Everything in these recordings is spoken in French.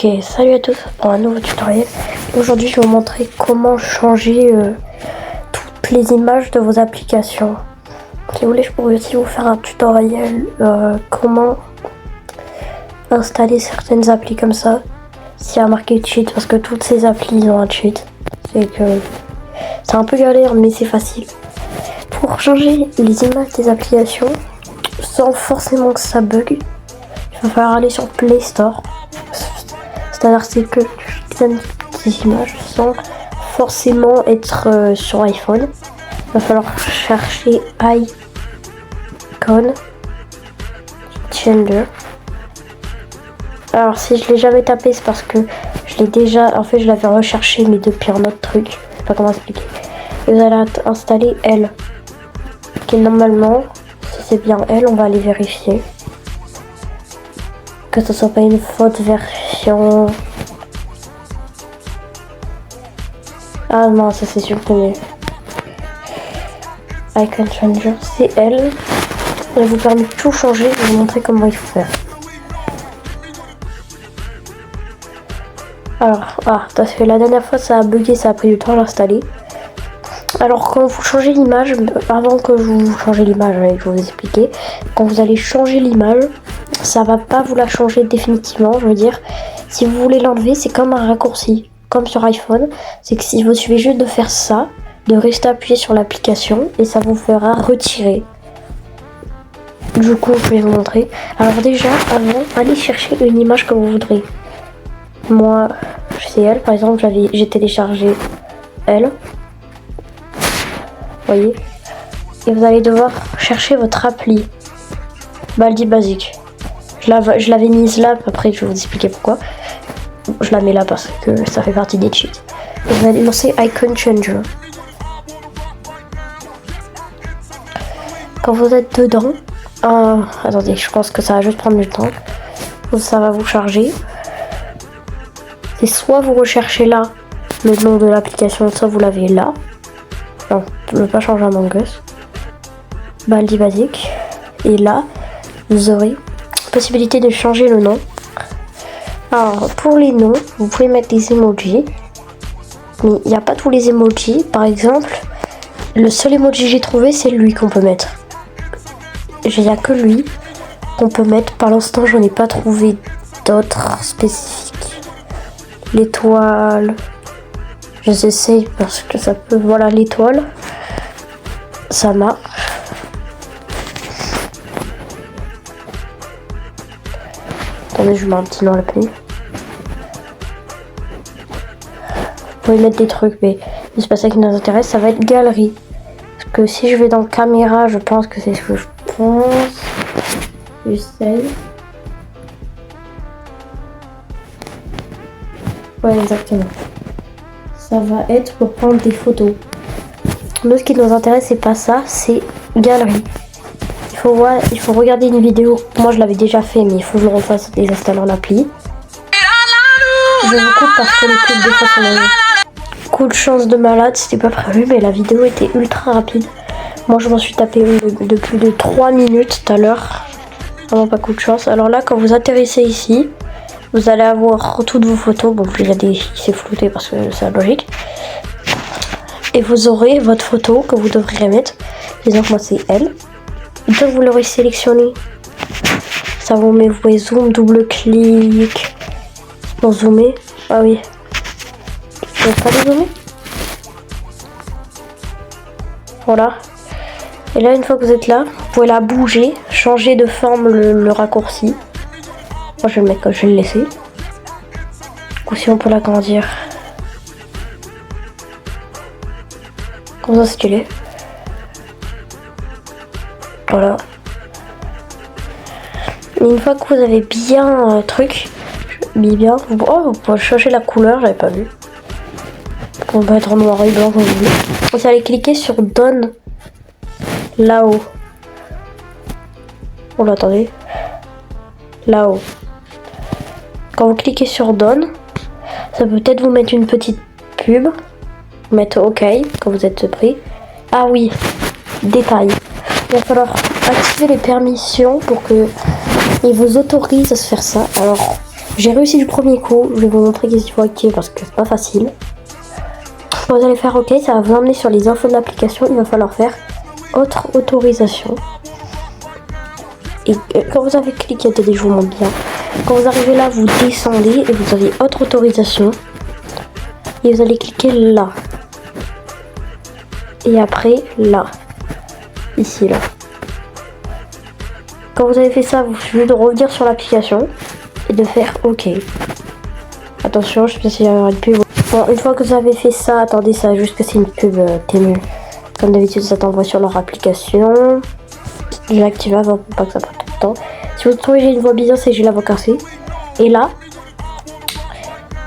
Ok, salut à tous pour un nouveau tutoriel. Aujourd'hui, je vais vous montrer comment changer toutes les images de vos applications. Si vous voulez, je pourrais aussi vous faire un tutoriel comment installer certaines applis comme ça. S'il y a marqué cheat, parce que toutes ces applis ils ont un cheat. C'est un peu galère, mais c'est facile. Pour changer les images des applications, sans forcément que ça bug, il va falloir aller sur Play Store. C'est-à-dire c'est que tu donnes ces images sans forcément être sur iPhone. Il va falloir chercher Icon Changer. Alors si je l'ai jamais tapé, c'est parce que je l'ai déjà, en fait je l'avais recherché mais depuis un autre truc. Je sais pas comment expliquer. Et vous allez installer elle. Ok, normalement, si c'est bien elle, on va aller vérifier. Que ce soit pas une faute version. Ah non, ça c'est supprimé. Icon Changer, c'est elle. Elle vous permet de tout changer. Je vais vous montrer comment il faut faire. Alors, parce que la dernière fois ça a bugué, ça a pris du temps à l'installer. Alors quand vous changez l'image, avant que vous changez l'image, je vais vous expliquer. Quand vous allez changer l'image, ça va pas vous la changer définitivement. Je veux dire, si vous voulez l'enlever, c'est comme un raccourci, comme sur iPhone. C'est que si vous suivez juste de faire ça, de rester appuyé sur l'application et ça vous fera retirer. Du coup, je vais vous montrer. Alors déjà, avant, allez chercher une image que vous voudrez. Moi, c'est elle, par exemple, j'ai téléchargé elle. Voyez, et vous allez devoir chercher votre appli Baldi Basic. Je l'avais mise là, après je vais vous expliquer pourquoi. Je la mets là parce que ça fait partie des cheats. Et vous allez lancer Icon Changer. Quand vous êtes dedans, attendez, je pense que ça va juste prendre du temps. Ça va vous charger. Et soit vous recherchez là le nom de l'application, soit vous l'avez là. Non, je ne veux pas changer Among Us. Baldi Basic. Et là, vous aurez possibilité de changer le nom. Alors, pour les noms, vous pouvez mettre des emojis. Mais il n'y a pas tous les emojis. Par exemple, le seul emoji que j'ai trouvé, c'est lui qu'on peut mettre. Il n'y a que lui qu'on peut mettre. Par l'instant, j'en ai pas trouvé d'autres spécifiques. L'étoile. Je les essaye parce que ça peut... Voilà, l'étoile. Ça marche. Attendez, je mets un petit nom à la pluie. Vous pouvez mettre des trucs, mais c'est pas ça qui nous intéresse. Ça va être galerie. Parce que si je vais dans caméra, je pense que c'est ce que je pense. J'essaye. Ouais, exactement. Ça va être pour prendre des photos. Nous, ce qui nous intéresse, c'est pas ça, c'est galerie. Il faut regarder une vidéo. Moi, je l'avais déjà fait, mais il faut que je le refasse désinstaller l'appli. Je vous coupe parce que les clips des fois sont longs. Coup de chance de malade, c'était pas prévu, mais la vidéo était ultra rapide. Moi, je m'en suis tapé une de plus de 3 minutes tout à l'heure. Vraiment pas coup de chance. Alors là, quand vous atterrissez ici, vous allez avoir toutes vos photos. Bon, il y a des qui s'est flouté parce que c'est logique. Et vous aurez votre photo que vous devrez mettre. Disons que moi c'est elle. Une fois que vous l'aurez sélectionné, ça vous met, vous pouvez zoom, double clic pour zoomer. Ah oui. Vous n'avez pas de zoomer. Voilà. Et là, une fois que vous êtes là, vous pouvez la bouger, changer de forme le raccourci. Moi je vais le mettre comme je vais le laisser. Ou si on peut l'agrandir. Comme ça stylé. Voilà. Et une fois que vous avez bien bien, vous pouvez changer la couleur, j'avais pas vu. On peut être en noir et blanc comme vous voulez. Vous allez cliquer sur Done là-haut. Oh là, attendez. Là-haut. Quand vous cliquez sur Done, ça peut peut-être vous mettre une petite pub. Mettre OK quand vous êtes pris. Ah oui, détail. Il va falloir activer les permissions pour que il vous autorise à se faire ça. Alors, J'ai réussi du premier coup, je vais vous montrer qu'il faut OK parce que c'est pas facile. Quand vous allez faire OK, ça va vous emmener sur les infos de l'application, il va falloir faire autre autorisation. Et quand vous avez cliqué, attendez, je vous montre bien. Quand vous arrivez là, vous descendez et vous avez autre autorisation. Et vous allez cliquer là. Et après là. Ici là. Quand vous avez fait ça, vous suffit de revenir sur l'application et de faire OK. Attention, je sais pas s'il y aura une pub. Bon, une fois que vous avez fait ça, attendez, ça juste que c'est une pub Temu. Comme d'habitude, ça t'envoie sur leur application. Je l'ai activé avant pour pas que ça prenne tout le temps. Si vous trouvez que j'ai une voix bizarre, c'est que j'ai la voix cassée. Et là,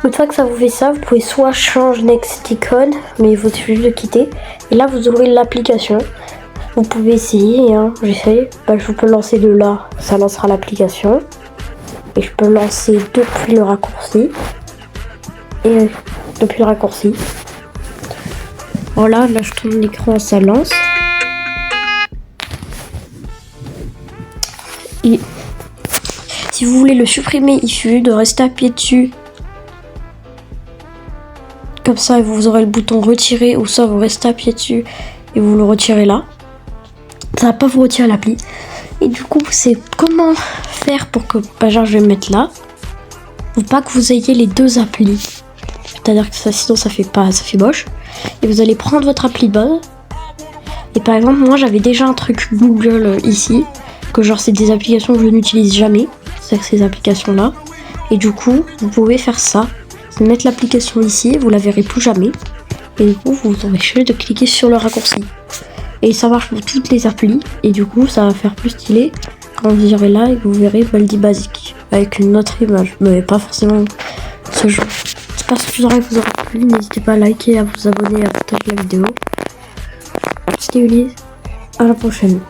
une fois que ça vous fait ça, vous pouvez soit changer next icon, mais il faut juste de quitter. Et là, vous ouvrez l'application. Vous pouvez essayer, hein, j'essaye. Bah, je peux lancer de là, ça lancera l'application. Et je peux lancer depuis le raccourci. Et depuis le raccourci. Voilà, là je tourne l'écran, ça lance. Et si vous voulez le supprimer, il suffit de rester appuyé dessus. Comme ça, vous aurez le bouton retirer ou ça, vous restez appuyé dessus et vous le retirez là. Ça va pas vous retirer l'appli. Et du coup, c'est comment faire pour que, bah, genre, je vais me mettre là. Faut pas que vous ayez les deux applis. C'est-à-dire que ça, sinon ça fait moche. Et vous allez prendre votre appli de base. Et par exemple, moi j'avais déjà un truc Google ici. Que genre c'est des applications que je n'utilise jamais. C'est-à-dire ces applications-là. Et du coup, vous pouvez faire ça. C'est mettre l'application ici, vous la verrez plus jamais. Et du coup, vous empêchez de cliquer sur le raccourci. Et ça marche pour toutes les applis. Et du coup, ça va faire plus stylé quand vous irez là et que vous verrez Baldi Basic. Avec une autre image. Mais pas forcément ce jeu. J'espère que ce vous aura plu. N'hésitez pas à liker, à vous abonner, à partager la vidéo. C'était Ulysse. À la prochaine.